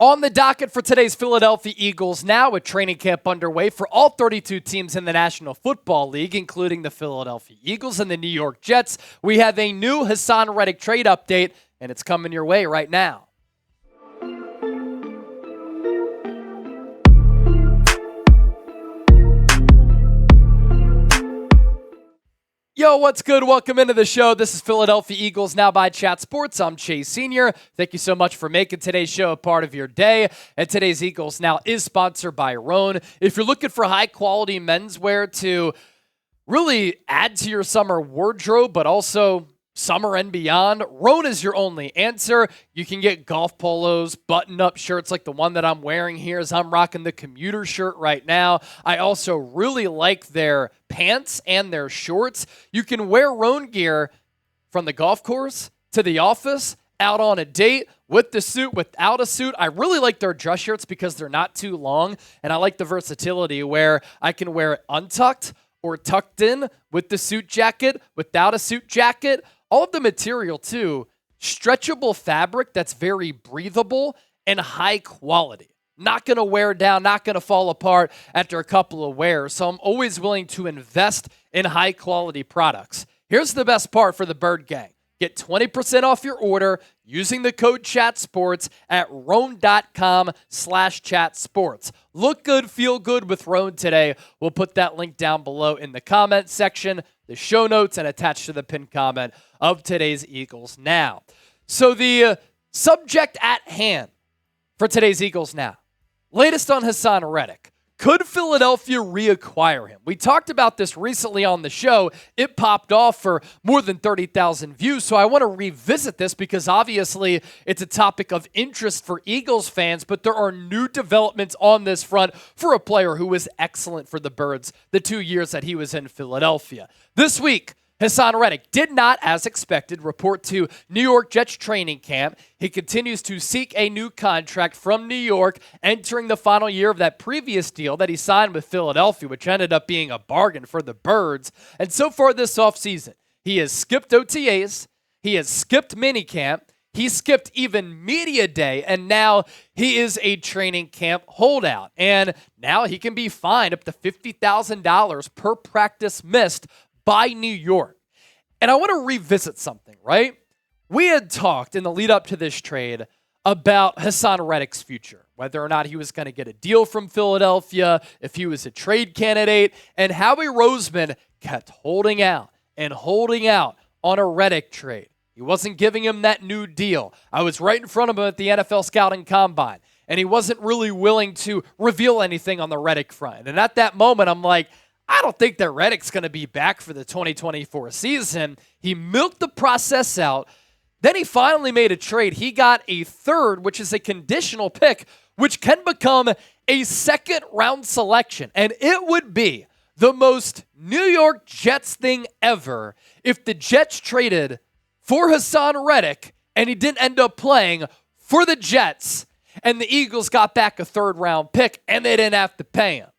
On the docket for today's Philadelphia Eagles now, with training camp underway for all 32 teams in the National Football League, including the Philadelphia Eagles and the New York Jets, we have a new Haason Reddick trade update, and it's coming your way right now. Yo, what's good? Welcome into the show. This is Philadelphia Eagles Now by Chat Sports. I'm Chase Sr. Thank you so much for making today's show a part of your day. And today's Eagles Now is sponsored by Roan. If you're looking for high-quality menswear to really add to your summer wardrobe, but also summer and beyond, Roan is your only answer. You can get golf polos, button-up shirts like the one that I'm wearing here as I'm rocking the commuter shirt right now. I also really like their pants and their shorts. You can wear Roan gear from the golf course to the office, out on a date, with the suit, without a suit. I really like their dress shirts because they're not too long, and I like the versatility where I can wear it untucked or tucked in with the suit jacket, without a suit jacket. All of the material, too, stretchable fabric that's very breathable and high quality. Not going to wear down, not going to fall apart after a couple of wears. So I'm always willing to invest in high-quality products. Here's the best part for the Bird Gang. Get 20% off your order using the code CHATSPORTS at roan.com/chatsports. Look good, feel good with Roan today. We'll put that link down below in the comment section, the show notes, and attached to the pinned comment of today's Eagles Now. So the subject at hand for today's Eagles Now. Latest on Haason Reddick. Could Philadelphia reacquire him? We talked about this recently on the show. It popped off for more than 30,000 views, so I want to revisit this because obviously it's a topic of interest for Eagles fans, but there are new developments on this front for a player who was excellent for the Birds the 2 years that he was in Philadelphia. This week, Haason Reddick did not, as expected, report to New York Jets training camp. He continues to seek a new contract from New York, entering the final year of that previous deal that he signed with Philadelphia, which ended up being a bargain for the Birds. And so far this offseason, he has skipped OTAs, he has skipped minicamp, he skipped even media day, and now he is a training camp holdout. And now he can be fined up to $50,000 per practice missed by New York. And I want to revisit something, right? We had talked in the lead up to this trade about Haason Reddick's future, whether or not he was going to get a deal from Philadelphia, if he was a trade candidate, and Howie Roseman kept holding out on a Reddick trade. He wasn't giving him that new deal. I was right in front of him at the NFL Scouting Combine, and he wasn't really willing to reveal anything on the Reddick front. And at that moment, I'm like, I don't think that Reddick's going to be back for the 2024 season. He milked the process out. Then he finally made a trade. He got a third, which is a conditional pick, which can become a second-round selection. And it would be the most New York Jets thing ever if the Jets traded for Haason Reddick and he didn't end up playing for the Jets, and the Eagles got back a third-round pick and they didn't have to pay him.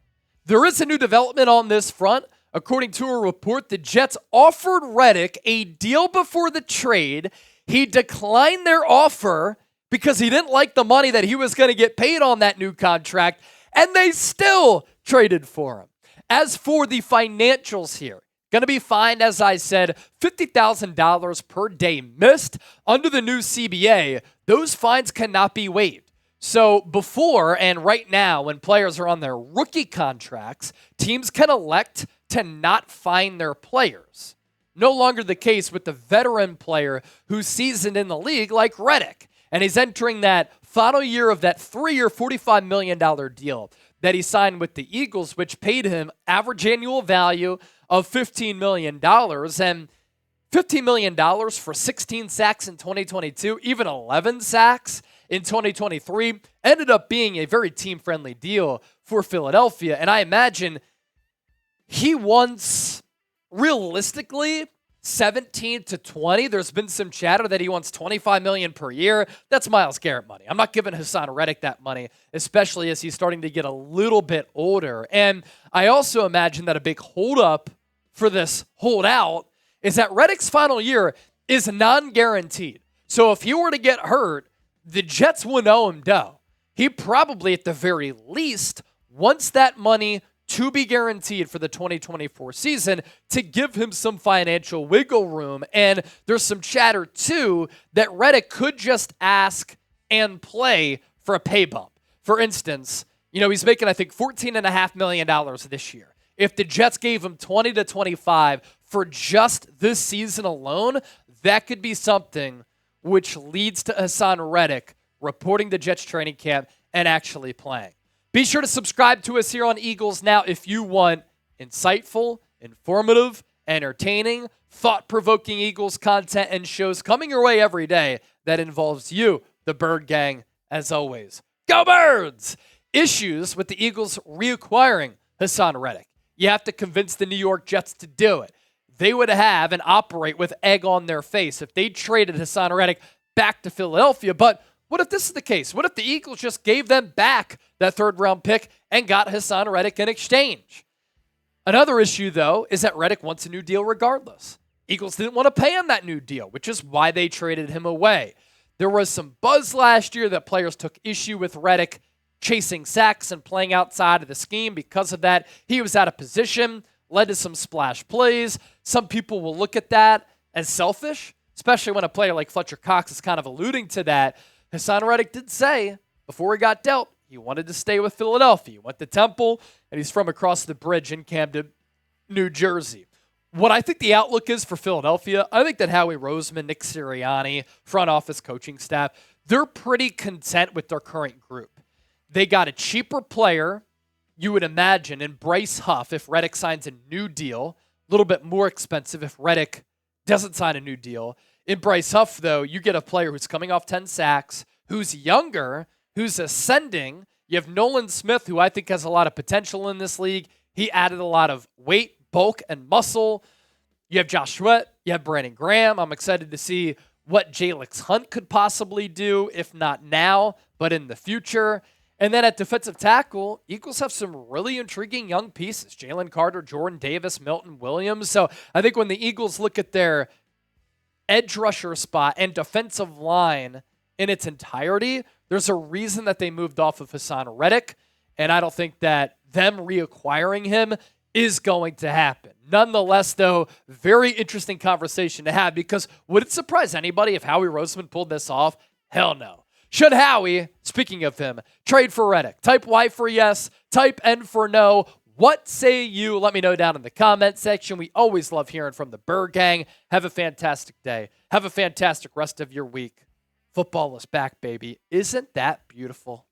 There is a new development on this front. According to a report, the Jets offered Reddick a deal before the trade. He declined their offer because he didn't like the money that he was going to get paid on that new contract, and they still traded for him. As for the financials here, going to be fined, as I said, $50,000 per day missed. Under the new CBA, those fines cannot be waived. So before and right now, when players are on their rookie contracts, teams can elect to not fine their players. No longer the case with the veteran player who's seasoned in the league like Reddick. And he's entering that final year of that 3-year, $45 million deal that he signed with the Eagles, which paid him average annual value of $15 million. And $15 million for 16 sacks in 2022, even 11 sacks in 2023, ended up being a very team-friendly deal for Philadelphia. And I imagine he wants, realistically, 17 to 20. There's been some chatter that he wants $25 million per year. That's Myles Garrett money. I'm not giving Haason Reddick that money, especially as he's starting to get a little bit older. And I also imagine that a big holdup for this holdout is that Reddick's final year is non-guaranteed. So if he were to get hurt, the Jets would owe him dough. he probably, at the very least, wants that money to be guaranteed for the 2024 season to give him some financial wiggle room. And there's some chatter, too, that Reddick could just ask and play for a pay bump. For instance, he's making, I think, $14.5 million this year. If the Jets gave him 20 to 25 for just this season alone, that could be something which leads to Haason Reddick reporting the Jets training camp and actually playing. Be sure to subscribe to us here on Eagles Now if you want insightful, informative, entertaining, thought-provoking Eagles content and shows coming your way every day that involves you, the Bird Gang, as always. Go Birds! Issues with the Eagles reacquiring Haason Reddick. You have to convince the New York Jets to do it. They would have and operate with egg on their face if they traded Haason Reddick back to Philadelphia. But what if this is the case? What if the Eagles just gave them back that third-round pick and got Haason Reddick in exchange? Another issue, though, is that Reddick wants a new deal regardless. Eagles didn't want to pay him that new deal, which is why they traded him away. There was some buzz last year that players took issue with Reddick chasing sacks and playing outside of the scheme. Because of that, he was out of position, led to some splash plays. Some people will look at that as selfish, especially when a player like Fletcher Cox is kind of alluding to that. Haason Reddick did say before he got dealt, he wanted to stay with Philadelphia. He went to Temple, and he's from across the bridge in Camden, New Jersey. What I think the outlook is for Philadelphia, I think that Howie, Roseman, Nick Sirianni, front office coaching staff, they're pretty content with their current group. They got a cheaper player, you would imagine, in Bryce Huff if Reddick signs a new deal. A little bit more expensive if Reddick doesn't sign a new deal. In Bryce Huff, though, you get a player who's coming off 10 sacks, who's younger, who's ascending. You have Nolan Smith, who I think has a lot of potential in this league. He added a lot of weight, bulk, and muscle. You have Josh Sweat. You have Brandon Graham. I'm excited to see what Jalix Hunt could possibly do, if not now, but in the future. And then at defensive tackle, Eagles have some really intriguing young pieces. Jalen Carter, Jordan Davis, Milton Williams. So I think when the Eagles look at their edge rusher spot and defensive line in its entirety, there's a reason that they moved off of Haason Reddick, and I don't think that them reacquiring him is going to happen. Nonetheless, though, very interesting conversation to have, because would it surprise anybody if Howie Roseman pulled this off? Hell no. Should Howie, speaking of him, trade for Reddick? Type Y for yes, type N for no. What say you? Let me know down in the comment section. We always love hearing from the Bird Gang. Have a fantastic day. Have a fantastic rest of your week. Football is back, baby. Isn't that beautiful?